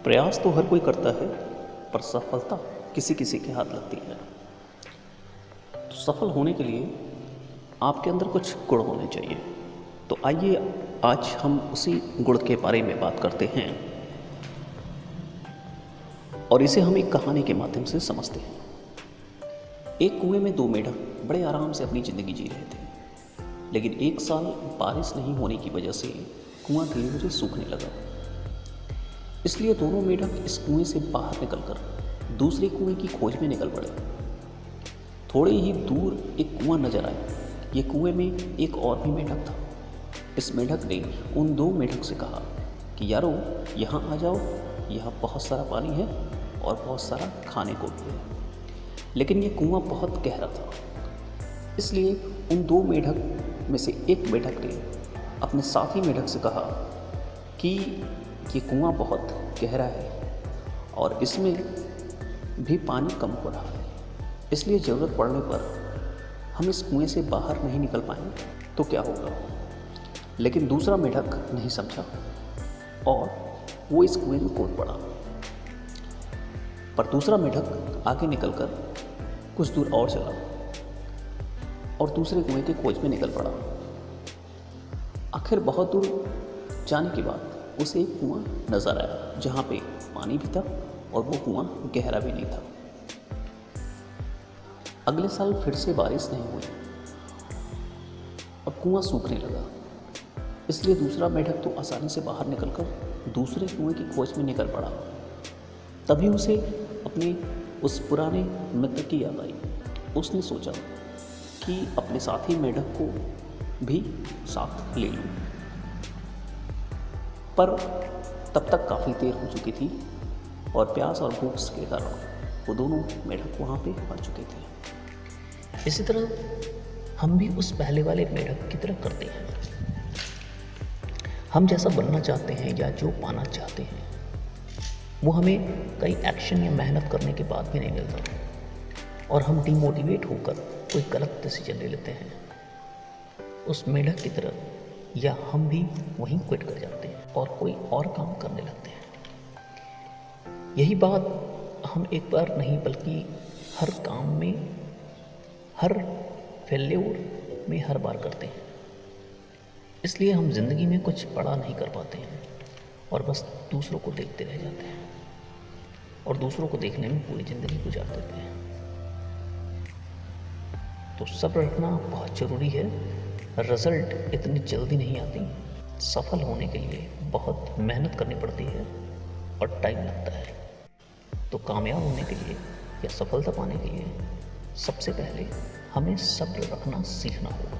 प्रयास तो हर कोई करता है, पर सफलता किसी किसी के हाथ लगती है। तो सफल होने के लिए आपके अंदर कुछ गुण होने चाहिए। तो आइए आज हम उसी गुण के बारे में बात करते हैं और इसे हम एक कहानी के माध्यम से समझते हैं। एक कुएं में दो मेढक बड़े आराम से अपनी ज़िंदगी जी रहे थे, लेकिन एक साल बारिश नहीं होने की वजह से कुआं धीरे धीरे सूखने लगा। इसलिए दोनों मेढक इस कुएं से बाहर निकलकर दूसरे कुएं की खोज में निकल पड़े। थोड़े ही दूर एक कुआं नजर आया। ये कुएं में एक और भी मेढक था। इस मेढक ने उन दो मेढक से कहा कि यारो, यहाँ आ जाओ, यहाँ बहुत सारा पानी है और बहुत सारा खाने को भी है। लेकिन ये कुआं बहुत गहरा था, इसलिए उन दो मेढक में से एक मेढक ने अपने साथी मेढक से कहा कि ये कुआं बहुत गहरा है और इसमें भी पानी कम हो रहा है, इसलिए ज़रूरत पड़ने पर हम इस कुएं से बाहर नहीं निकल पाएंगे तो क्या होगा। लेकिन दूसरा मेढक नहीं समझा और वो इस कुएं में कूद पड़ा। पर दूसरा मेढक आगे निकलकर कुछ दूर और चला और दूसरे कुएं की खोज में निकल पड़ा। आखिर बहुत दूर जाने के बाद उसे एक कुआं नजर आया, जहाँ पे पानी भी था और वो कुआं गहरा भी नहीं था। अगले साल फिर से बारिश नहीं हुई और कुआं सूखने लगा। इसलिए दूसरा मेढक तो आसानी से बाहर निकलकर दूसरे कुएं की खोज में निकल पड़ा। तभी उसे अपने उस पुराने मित्र की याद आई। उसने सोचा कि अपने साथी मेढक को भी साथ ले लूं। पर तब तक काफ़ी देर हो चुकी थी और प्यास और भूख के कारण वो दोनों मेढक वहाँ पे मर चुके थे। इसी तरह हम भी उस पहले वाले मेढक की तरह करते हैं। हम जैसा बनना चाहते हैं या जो पाना चाहते हैं वो हमें कई एक्शन या मेहनत करने के बाद भी नहीं मिलता और हम डिमोटिवेट होकर कोई गलत डिसीजन ले लेते हैं। उस मेढक की तरह या हम भी वहीं क्विट कर जाते हैं और कोई और काम करने लगते हैं। यही बात हम एक बार नहीं बल्कि हर काम में, हर फेल्योर में हर बार करते हैं। इसलिए हम जिंदगी में कुछ बड़ा नहीं कर पाते हैं और बस दूसरों को देखते रह जाते हैं और दूसरों को देखने में पूरी ज़िंदगी गुजार देते हैं। तो सब्र रखना बहुत ज़रूरी है। रिज़ल्ट इतनी जल्दी नहीं आती। सफल होने के लिए बहुत मेहनत करनी पड़ती है और टाइम लगता है। तो कामयाब होने के लिए या सफलता पाने के लिए सबसे पहले हमें सब्र रखना सीखना होगा।